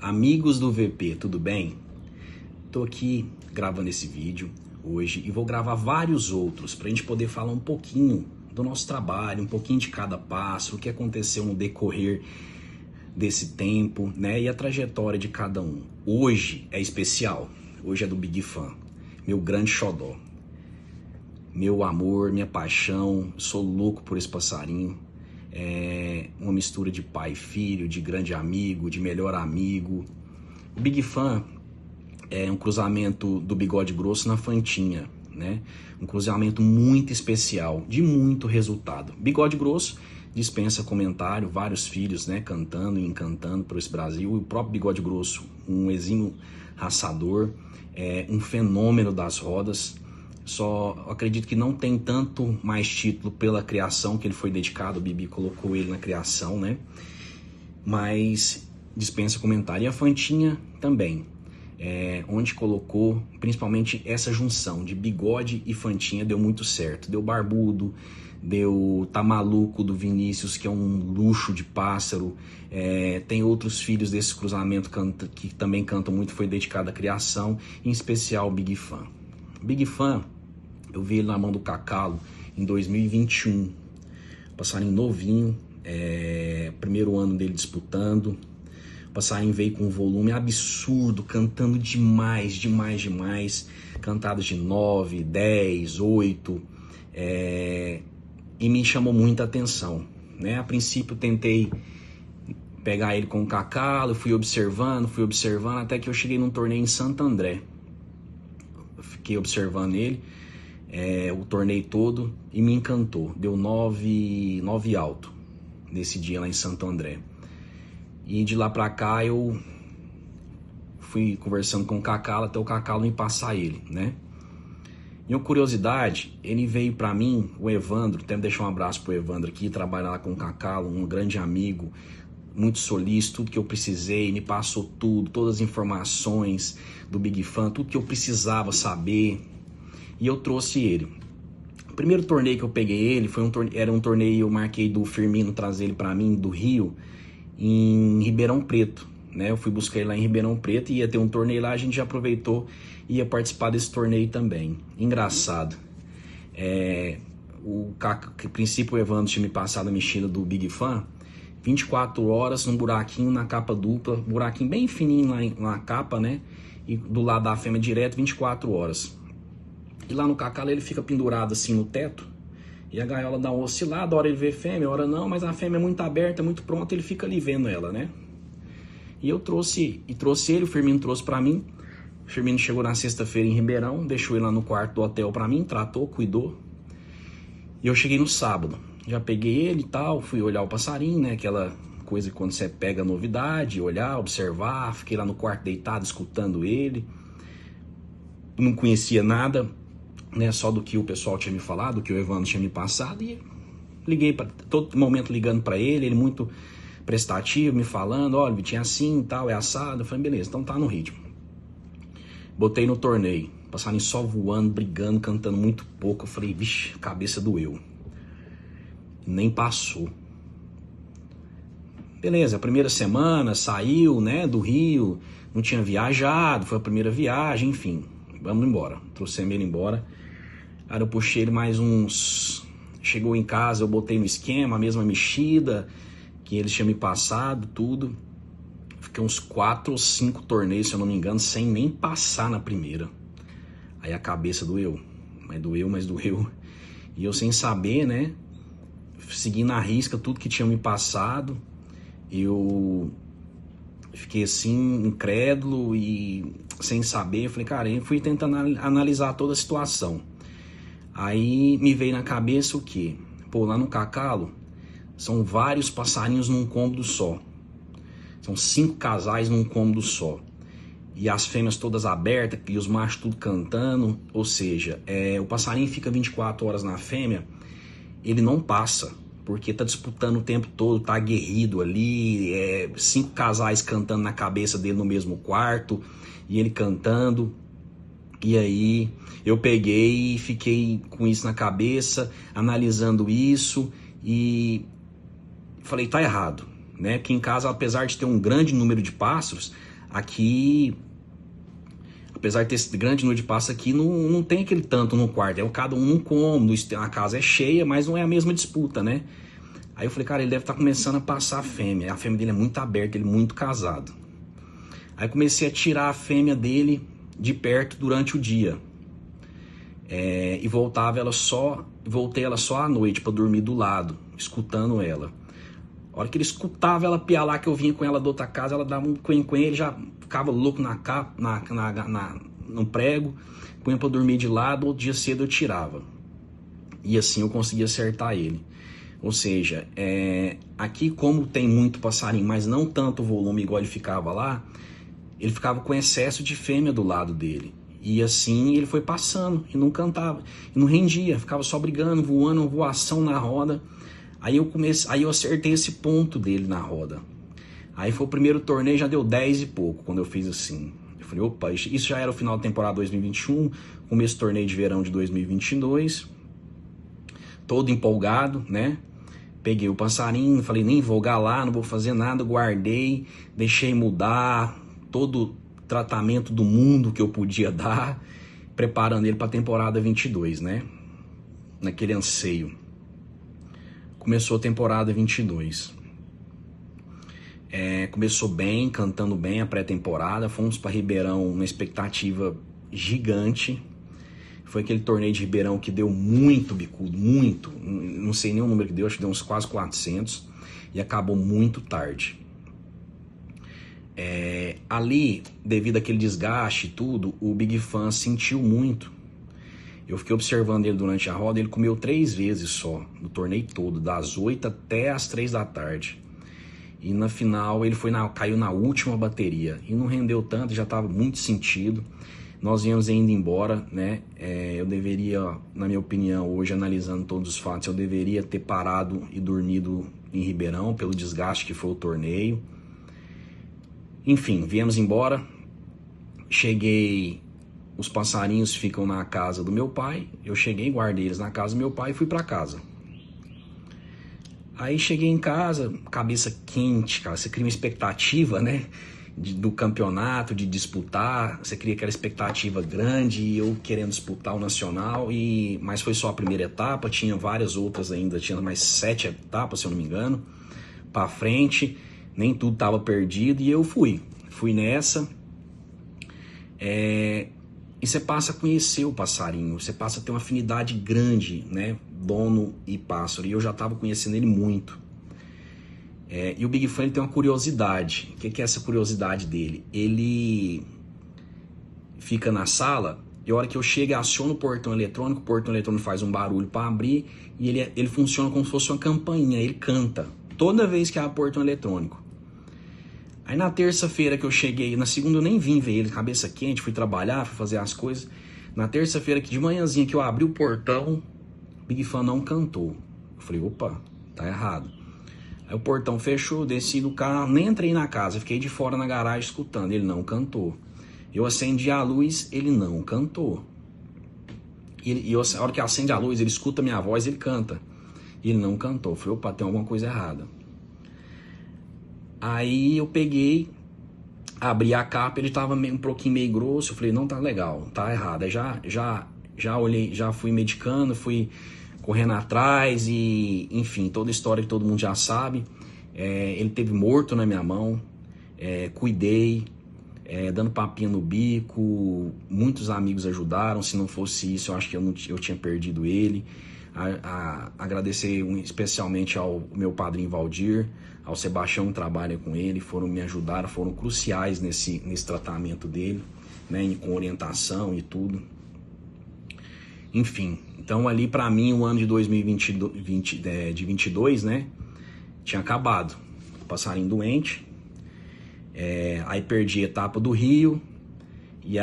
Amigos do VP, tudo bem? Tô aqui gravando esse vídeo hoje e vou gravar vários outros para a gente poder falar um pouquinho do nosso trabalho, um pouquinho de cada passo, o que aconteceu no decorrer desse tempo, né? E a trajetória de cada um. Hoje é especial, hoje é do Big Fan, meu grande xodó, meu amor, minha paixão, sou louco por esse passarinho. É uma mistura de pai e filho, de grande amigo, de melhor amigo. O Big Fan é um cruzamento do Bigode Grosso na Fantinha, né? Um cruzamento muito especial, de muito resultado. Bigode Grosso dispensa comentário, vários filhos, né, cantando e encantando por esse Brasil. E o próprio Bigode Grosso, um exímio raçador, um fenômeno das rodas. Só acredito que não tem tanto mais título pela criação que ele foi dedicado, o Bibi colocou ele na criação, né? Mas dispensa comentário. E a Fantinha também, onde colocou principalmente essa junção de Bigode e Fantinha, deu muito certo. Deu Barbudo, deu Tá Maluco do Vinícius, que é um luxo de pássaro. Tem outros filhos desse cruzamento que também cantam muito, foi dedicado à criação, em especial o Big Fan. Big Fan, eu vi ele na mão do Cacalo em 2021, passarinho novinho, primeiro ano dele disputando. O passarinho veio com um volume absurdo, cantando demais, demais, demais. Cantadas de 9, 10, 8, e me chamou muita atenção, né? A princípio tentei pegar ele com o Cacalo, fui observando, até que eu cheguei num torneio em Santo André. Eu fiquei observando ele, o torneio todo, e me encantou. Deu 9 alto nesse dia lá em Santo André. E de lá pra cá eu fui conversando com o Cacalo até o Cacalo me passar ele, né? E uma curiosidade, ele veio pra mim, o Evandro, até deixar um abraço pro Evandro aqui, trabalha lá com o Cacalo, um grande amigo, muito solícito, tudo que eu precisei, me passou tudo, todas as informações do Big Fan, tudo que eu precisava saber, e eu trouxe ele. O primeiro torneio que eu peguei ele era um torneio, eu marquei do Firmino trazer ele pra mim, do Rio, em Ribeirão Preto, né? Eu fui buscar ele lá em Ribeirão Preto, ia ter um torneio lá, a gente já aproveitou e ia participar desse torneio também. Engraçado, a princípio o Evandro tinha me passado a mexida do Big Fan, 24 horas num buraquinho na capa dupla, buraquinho bem fininho lá na capa, né? E do lado da fêmea direto, 24 horas. E lá no Cacalo ele fica pendurado assim no teto, e a gaiola dá uma oscilada, hora ele vê fêmea, hora não, mas a fêmea é muito aberta, muito pronta, ele fica ali vendo ela, né? E eu trouxe ele, o Firmino trouxe pra mim. O Firmino chegou na sexta-feira em Ribeirão, deixou ele lá no quarto do hotel pra mim, tratou, cuidou. E eu cheguei no sábado, já peguei ele e tal, fui olhar o passarinho, né? Aquela coisa que quando você pega novidade, olhar, observar, fiquei lá no quarto deitado, escutando ele. Não conhecia nada, né, só do que o pessoal tinha me falado, do que o Evandro tinha me passado, e liguei para todo momento ligando para ele muito prestativo, me falando, olha, Vitinho, assim, tal, é assado. Eu falei, beleza, então tá no ritmo. Botei no torneio, passarinho só voando, brigando, cantando muito pouco. Eu falei, vixe, a cabeça doeu. Nem passou. Beleza, a primeira semana saiu, né, do Rio, não tinha viajado, foi a primeira viagem, enfim, vamos embora. Trouxemos ele embora. Aí eu puxei ele mais uns... Chegou em casa, eu botei no esquema, a mesma mexida que eles tinham me passado, tudo. Fiquei uns 4 ou 5 torneios, se eu não me engano, sem nem passar na primeira. Aí a cabeça doeu. Mas doeu. E eu sem saber, né? Seguindo à risca tudo que tinham me passado. Eu fiquei assim, incrédulo e sem saber. Falei, cara, eu fui tentando analisar toda a situação. Aí me veio na cabeça o quê? Pô, lá no Cacalo, são vários passarinhos num cômodo só. São 5 casais num cômodo só. E as fêmeas todas abertas, e os machos tudo cantando. Ou seja, o passarinho fica 24 horas na fêmea, ele não passa, porque tá disputando o tempo todo, tá aguerrido ali, 5 casais cantando na cabeça dele no mesmo quarto, e ele cantando. E aí eu peguei e fiquei com isso na cabeça, analisando isso, e falei, tá errado. né? Que em casa, apesar de ter um grande número de pássaros, aqui, apesar de ter esse grande número de pássaros aqui, não tem aquele tanto no quarto. Cada um num cômodo, a casa é cheia, mas não é a mesma disputa, né? Aí eu falei, cara, ele deve estar começando a passar a fêmea. A fêmea dele é muito aberta, ele é muito casado. Aí comecei a tirar a fêmea dele de perto durante o dia. E voltei ela só à noite para dormir do lado, escutando ela. A hora que ele escutava ela pialar, que eu vinha com ela da outra casa, ela dava um quen-quen, ele já ficava louco no prego, punha para dormir de lado, outro dia cedo eu tirava. E assim eu conseguia acertar ele. Ou seja, aqui como tem muito passarinho, mas não tanto volume igual ele ficava lá, ele ficava com excesso de fêmea do lado dele. E assim ele foi passando e não cantava, e não rendia, ficava só brigando, voando, uma voação na roda. Aí eu acertei esse ponto dele na roda. Aí foi o primeiro torneio, já deu 10 e pouco, quando eu fiz assim. Eu falei, opa, isso já era o final da temporada 2021, começo do torneio de verão de 2022. Todo empolgado, né? Peguei o passarinho, falei, nem vou galar, não vou fazer nada, guardei, deixei mudar todo o tratamento do mundo que eu podia dar, preparando ele para a temporada 22, né? Naquele anseio. Começou a temporada 22. Começou bem, cantando bem a pré-temporada, fomos para Ribeirão uma expectativa gigante. Foi aquele torneio de Ribeirão que deu muito bicudo, muito, não sei nem o número que deu, acho que deu uns quase 400, e acabou muito tarde. Ali, devido àquele desgaste e tudo, o Big Fan sentiu muito. Eu fiquei observando ele durante a roda, ele comeu 3 vezes só, no torneio todo, das 8 até as 3 da tarde. E na final ele caiu na última bateria, e não rendeu tanto, já estava muito sentido. Nós íamos indo embora, né? Eu deveria, na minha opinião, hoje analisando todos os fatos, eu deveria ter parado e dormido em Ribeirão pelo desgaste que foi o torneio. Enfim, viemos embora. Cheguei, os passarinhos ficam na casa do meu pai. Eu cheguei, guardei eles na casa do meu pai e fui para casa. Aí cheguei em casa, cabeça quente, cara. Você cria uma expectativa, né? Do campeonato, de disputar, você cria aquela expectativa grande, e eu querendo disputar o nacional, mas foi só a primeira etapa, tinha várias outras ainda, tinha mais 7 etapas, se eu não me engano, pra frente, nem tudo estava perdido, e eu fui nessa, e você passa a conhecer o passarinho, você passa a ter uma afinidade grande, né, dono e pássaro, e eu já estava conhecendo ele muito. E o Big Fan ele tem uma curiosidade. O que é essa curiosidade dele? Ele fica na sala e a hora que eu chego aciona o portão eletrônico faz um barulho para abrir e ele funciona como se fosse uma campainha, ele canta toda vez que abre o portão eletrônico. Aí na terça-feira que eu cheguei, na segunda eu nem vim ver ele, cabeça quente, fui trabalhar, fui fazer as coisas. Na terça-feira que de manhãzinha que eu abri o portão, o Big Fan não cantou. Eu falei, opa, tá errado. Aí o portão fechou, desci do carro, nem entrei na casa, fiquei de fora na garagem escutando, ele não cantou. Eu acendi a luz, ele não cantou. A hora que acende a luz, ele escuta a minha voz, ele canta. Ele não cantou, eu falei, opa, tem alguma coisa errada. Aí eu peguei, abri a capa, ele tava um pouquinho meio grosso, eu falei, não, tá legal, tá errado. Aí já olhei, já fui medicando, fui correndo atrás e, enfim, toda a história que todo mundo já sabe. Ele teve morto na minha mão, cuidei, dando papinha no bico, muitos amigos ajudaram, se não fosse isso eu acho que eu tinha perdido ele. Agradecer especialmente ao meu padrinho Valdir, ao Sebastião que trabalha com ele, me ajudaram, foram cruciais nesse tratamento dele, né, com orientação e tudo. Enfim, então ali pra mim o ano de 2022, né, tinha acabado. Passarinho doente, aí perdi a etapa do Rio, e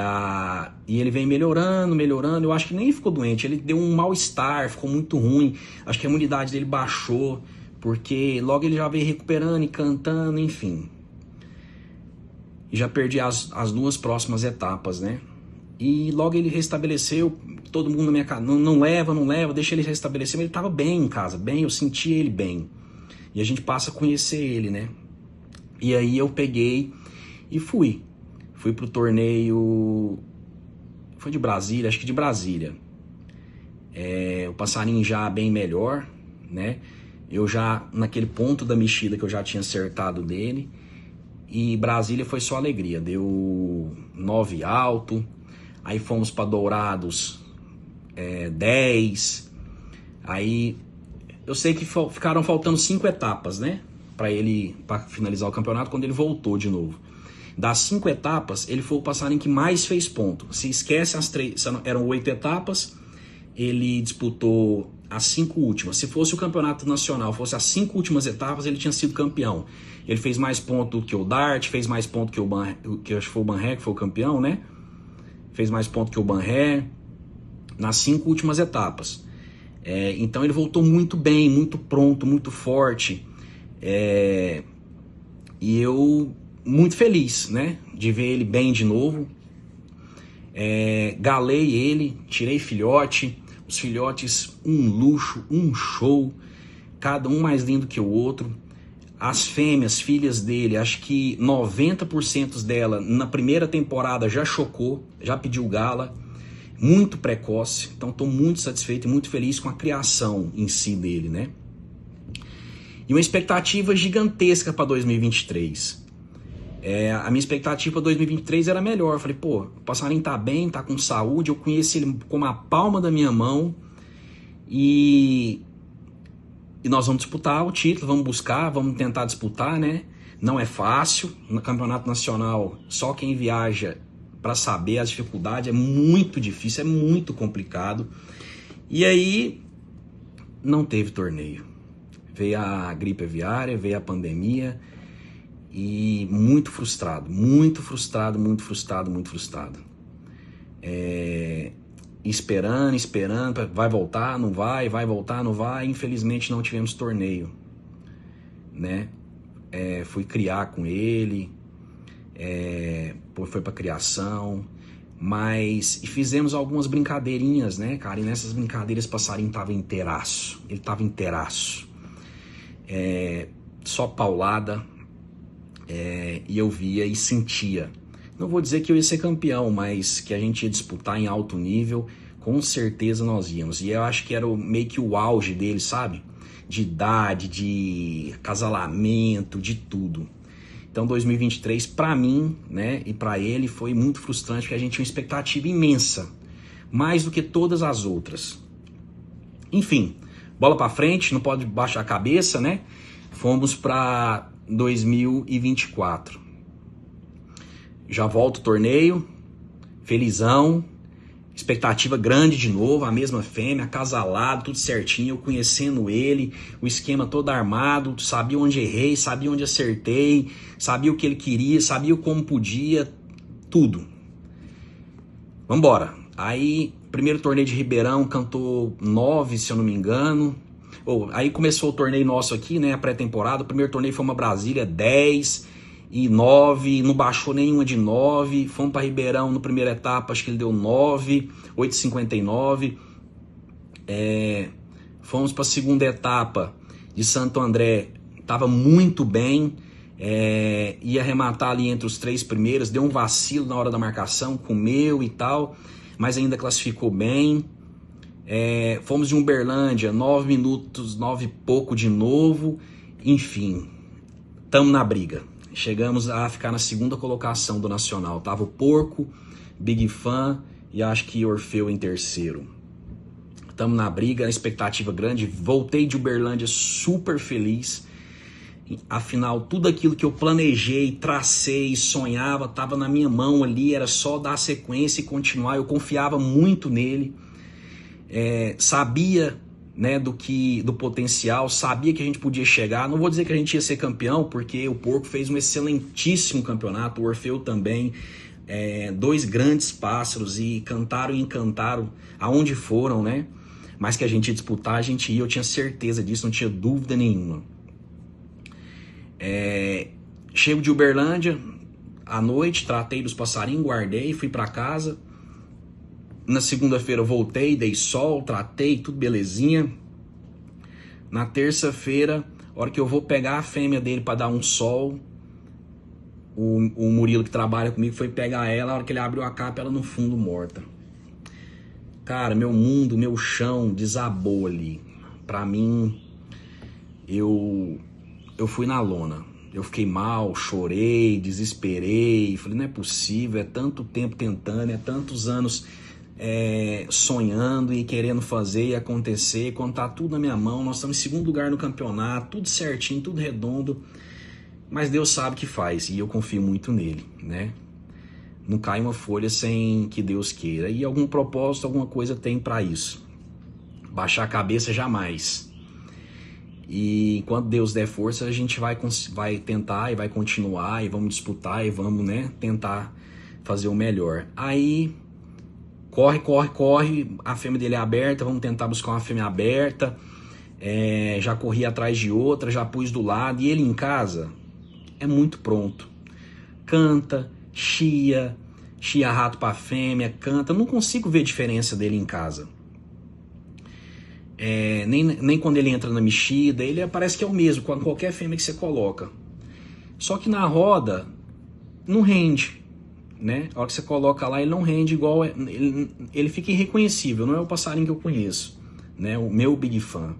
ele vem melhorando, eu acho que nem ficou doente, ele deu um mal-estar, ficou muito ruim, acho que a imunidade dele baixou, porque logo ele já veio recuperando e cantando, enfim. E já perdi as 2 próximas etapas, né? E logo ele restabeleceu, todo mundo na minha casa, não leva, deixa ele restabelecer, mas ele estava bem em casa, bem, eu sentia ele bem. E a gente passa a conhecer ele, né? E aí eu peguei e fui pro torneio, foi de Brasília, acho que de Brasília. O passarinho já bem melhor, né? Eu já, naquele ponto da mexida que eu já tinha acertado dele, e Brasília foi só alegria, deu 9 alto, aí fomos para Dourados 10, aí eu sei que ficaram faltando 5 etapas, né? Para finalizar o campeonato, quando ele voltou de novo. Das 5 etapas, ele foi o passarinho que mais fez ponto. Se esquece as 3, eram 8 etapas, ele disputou as 5 últimas. Se fosse o campeonato nacional, fosse as 5 últimas etapas, ele tinha sido campeão. Ele fez mais ponto que o Dart, fez mais ponto que que acho que foi o Banré, que foi o campeão, né? Fez mais ponto que o Banré nas 5 últimas etapas. Então ele voltou muito bem, muito pronto, muito forte. E eu muito feliz, né, de ver ele bem de novo. Galei ele, tirei filhote, os filhotes um luxo, um show, cada um mais lindo que o outro. As fêmeas, filhas dele, acho que 90% dela na primeira temporada já chocou, já pediu gala, muito precoce. Então estou muito satisfeito e muito feliz com a criação em si dele, né? E uma expectativa gigantesca para 2023. A minha expectativa para 2023 era melhor. Eu falei, pô, o passarinho tá bem, tá com saúde, eu conheço ele como a palma da minha mão. E nós vamos disputar o título, vamos buscar, vamos tentar disputar, né? Não é fácil. No campeonato nacional, só quem viaja para saber as dificuldades, é muito difícil, é muito complicado. E aí, não teve torneio. Veio a gripe aviária, veio a pandemia, e muito frustrado, muito frustrado, muito frustrado, muito frustrado. Esperando, vai voltar, não vai, vai voltar, não vai. Infelizmente não tivemos torneio, né? Fui criar com ele, foi pra criação, mas e fizemos algumas brincadeirinhas, né, cara? E nessas brincadeiras o passarinho tava inteiraço, ele tava inteiraço. Só paulada, e eu via e sentia. Não vou dizer que eu ia ser campeão, mas que a gente ia disputar em alto nível, com certeza nós íamos. E eu acho que era meio que o auge dele, sabe? De idade, de acasalamento, de tudo. Então 2023 para mim, né, e para ele foi muito frustrante, porque a gente tinha uma expectativa imensa, mais do que todas as outras. Enfim, bola para frente, não pode baixar a cabeça, né? Fomos para 2024. Já volto o torneio, felizão, expectativa grande de novo, a mesma fêmea, acasalado, tudo certinho, eu conhecendo ele, o esquema todo armado, sabia onde errei, sabia onde acertei, sabia o que ele queria, sabia como podia, tudo. Vambora. Aí, primeiro torneio de Ribeirão, cantou 9, se eu não me engano. Aí começou o torneio nosso aqui, né, a pré-temporada. O primeiro torneio foi uma Brasília, 10 e 9, não baixou nenhuma de 9. Fomos para Ribeirão na primeira etapa, acho que ele deu 9, 8,59. Fomos para a segunda etapa de Santo André, estava muito bem, ia arrematar ali entre os 3 primeiros, deu um vacilo na hora da marcação, comeu e tal, mas ainda classificou bem. Fomos de Uberlândia, 9 minutos, 9 e pouco de novo. Enfim, estamos na briga. Chegamos a ficar na segunda colocação do Nacional. Tava o Porco, Big Fan e acho que Orfeu em terceiro. Estamos na briga, expectativa grande. Voltei de Uberlândia super feliz. Afinal, tudo aquilo que eu planejei, tracei, sonhava, estava na minha mão ali. Era só dar sequência e continuar. Eu confiava muito nele. Sabia, né, do potencial, sabia que a gente podia chegar. Não vou dizer que a gente ia ser campeão, porque o Porco fez um excelentíssimo campeonato, o Orfeu também, 2 grandes pássaros, e cantaram e encantaram aonde foram, né? Mas que a gente ia disputar, a gente ia, eu tinha certeza disso, não tinha dúvida nenhuma. Chego de Uberlândia à noite, tratei dos passarinhos, guardei, fui para casa. Na segunda-feira eu voltei, dei sol, tratei, tudo belezinha. Na terça-feira, a hora que eu vou pegar a fêmea dele para dar um sol, o Murilo que trabalha comigo foi pegar ela, a hora que ele abriu a capa, ela no fundo morta. Cara, meu mundo, meu chão desabou ali. Pra mim, eu fui na lona. Eu fiquei mal, chorei, desesperei. Falei, não é possível, é tanto tempo tentando, é tantos anos sonhando e querendo fazer e acontecer. Quando tá tudo na minha mão, nós estamos em segundo lugar no campeonato, tudo certinho, tudo redondo. Mas Deus sabe o que faz e eu confio muito nele, né? Não cai uma folha sem que Deus queira. E algum propósito, alguma coisa tem para isso. Baixar a cabeça jamais. E enquanto Deus der força, a gente vai tentar e vai continuar e vamos disputar e vamos, né, tentar fazer o melhor. Aí, corre, a fêmea dele é aberta, vamos tentar buscar uma fêmea aberta. Já corri atrás de outra, já pus do lado. E ele em casa é muito pronto. Canta, chia rato pra fêmea, canta. Não consigo ver diferença dele em casa. Nem quando ele entra na mexida, ele parece que é o mesmo, com qualquer fêmea que você coloca. Só que na roda, não rende, né? A hora que você coloca lá, ele não rende igual, ele fica irreconhecível, não é o passarinho que eu conheço, né? O meu Big Fan.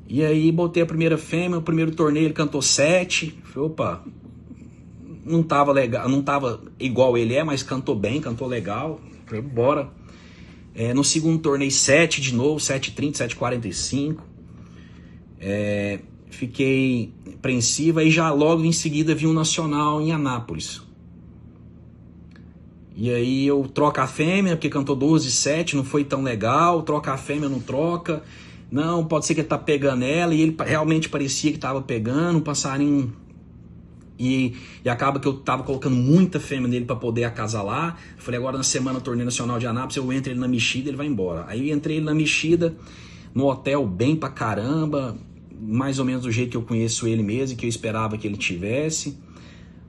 E aí botei a primeira fêmea, o primeiro torneio ele cantou 7, falei, opa, não tava legal, não tava igual ele mas cantou bem, cantou legal, falei, bora. No segundo torneio 7 de novo, 7h30, 7h45. Fiquei apreensiva e já logo em seguida vi um nacional em Anápolis. E aí eu troco a fêmea, porque cantou 12-7, não foi tão legal, troca a fêmea, não troca. Não, pode ser que ele tá pegando ela, e ele realmente parecia que tava pegando, um passarinho. E acaba que eu tava colocando muita fêmea nele para poder acasalar. Eu falei, agora na semana do Torneio Nacional de Anápolis, eu entro ele na mexida, ele vai embora. Aí eu entrei ele na mexida, no hotel, bem pra caramba, mais ou menos do jeito que eu conheço ele mesmo, que eu esperava que ele tivesse.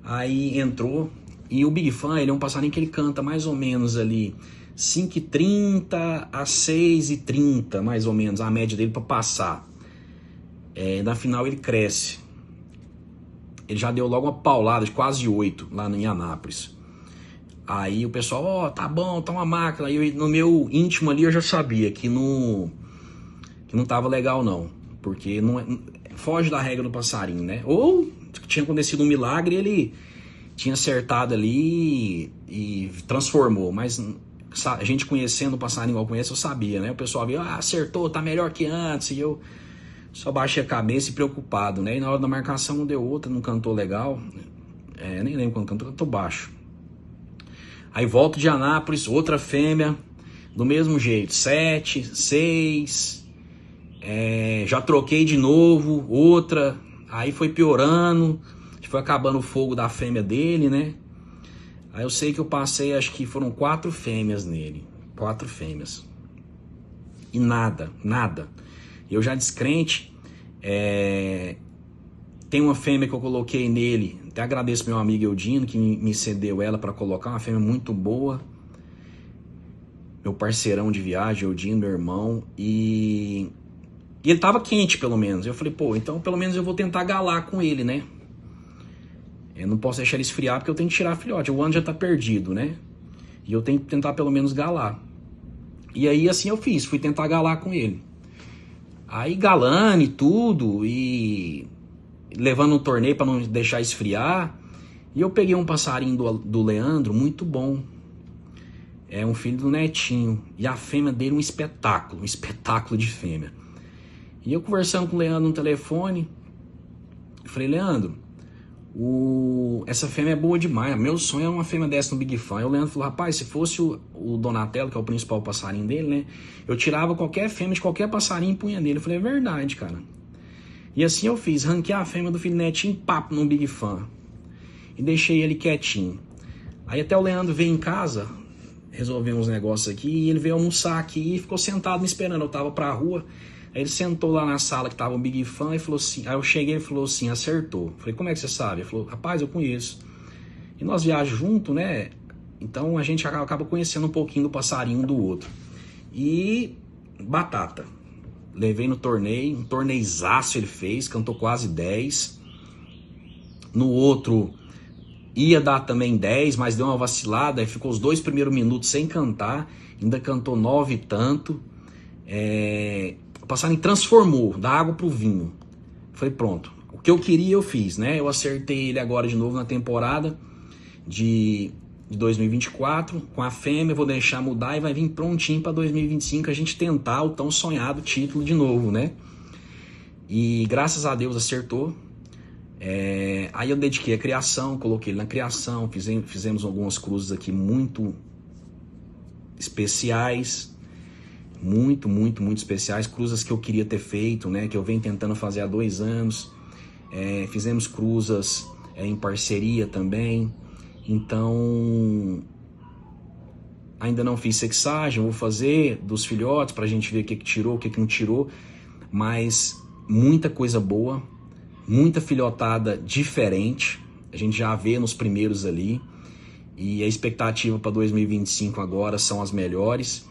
Aí entrou, e o Big Fan, ele é um passarinho que ele canta mais ou menos ali 5h30 a 6h30, mais ou menos, a média dele para passar. Na final ele cresce. Ele já deu logo uma paulada de quase 8 lá em Anápolis. Aí o pessoal, tá bom, tá uma máquina. Aí no meu íntimo ali eu já sabia que não tava legal não. Porque foge da regra do passarinho, né? Ou tinha acontecido um milagre, ele tinha acertado ali e transformou. Mas a gente conhecendo o passarinho igual eu conheço, eu sabia, né? O pessoal via, acertou, tá melhor que antes. E eu só baixei a cabeça e preocupado, né? E na hora da marcação não deu outra, não cantou legal. Nem lembro quando cantou baixo. Aí volto de Anápolis, outra fêmea, do mesmo jeito, 7, 6. Já troquei de novo, outra. Aí foi piorando, foi acabando o fogo da fêmea dele, né? Aí eu sei que eu passei, acho que foram 4 fêmeas nele. 4 fêmeas. E nada. Eu já descrente, tem uma fêmea que eu coloquei nele, até agradeço meu amigo Eudino que me cedeu ela para colocar, uma fêmea muito boa, meu parceirão de viagem, Eudino, meu irmão, e ele tava quente pelo menos. Eu falei, pô, então pelo menos eu vou tentar galar com ele, né? Eu não posso deixar ele esfriar porque eu tenho que tirar a filhote, o ano já tá perdido, né? E eu tenho que tentar pelo menos galar. E aí assim eu fiz, fui tentar galar com ele. Aí galane tudo e levando um torneio para não deixar esfriar. E eu peguei um passarinho do Leandro, muito bom. É um filho do Netinho. E a fêmea dele um espetáculo de fêmea. E eu conversando com o Leandro no telefone, eu falei, Leandro, essa fêmea é boa demais. Meu sonho é uma fêmea dessa no Big Fan. Aí o Leandro falou, rapaz, se fosse o Donatello, que é o principal passarinho dele, né? Eu tirava qualquer fêmea de qualquer passarinho e punha nele. Eu falei, é verdade, cara. E assim eu fiz, ranquei a fêmea do filho Netinho, papo no Big Fan. E deixei ele quietinho. Aí até o Leandro veio em casa, resolveu uns negócios aqui, e ele veio almoçar aqui e ficou sentado me esperando. Eu tava pra rua. Aí ele sentou lá na sala que tava um Big Fan e falou assim, aí eu cheguei e ele falou assim, acertou. Falei, como é que você sabe? Ele falou, rapaz, eu conheço. E nós viajamos junto, né? Então a gente acaba conhecendo um pouquinho do passarinho um do outro. E batata. Levei no torneio, um torneizaço ele fez, cantou quase 10. No outro, Ia dar também 10, mas deu uma vacilada, aí ficou os 2 primeiros minutos sem cantar, ainda cantou 9 e tanto. O passarinho transformou da água pro vinho. Foi pronto. O que eu queria eu fiz, né? Eu acertei ele agora de novo na temporada de 2024. Com a fêmea, eu vou deixar mudar e vai vir prontinho para 2025 a gente tentar o tão sonhado título de novo, né? E graças a Deus acertou. Aí eu dediquei a criação, coloquei ele na criação, fizemos algumas cruzes aqui muito especiais, muito especiais, cruzas que eu queria ter feito, né, que eu venho tentando fazer há 2 anos. Fizemos cruzas em parceria também, então ainda não fiz sexagem, vou fazer dos filhotes pra gente ver o que tirou, o que não tirou, mas muita coisa boa. Muita filhotada diferente, a gente já vê nos primeiros ali, e a expectativa para 2025 agora são as melhores,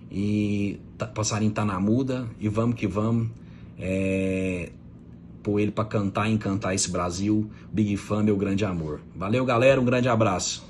e o passarinho tá na muda, e vamos que vamos, pôr ele para cantar e encantar esse Brasil. Big fã, meu grande amor. Valeu, galera, um grande abraço.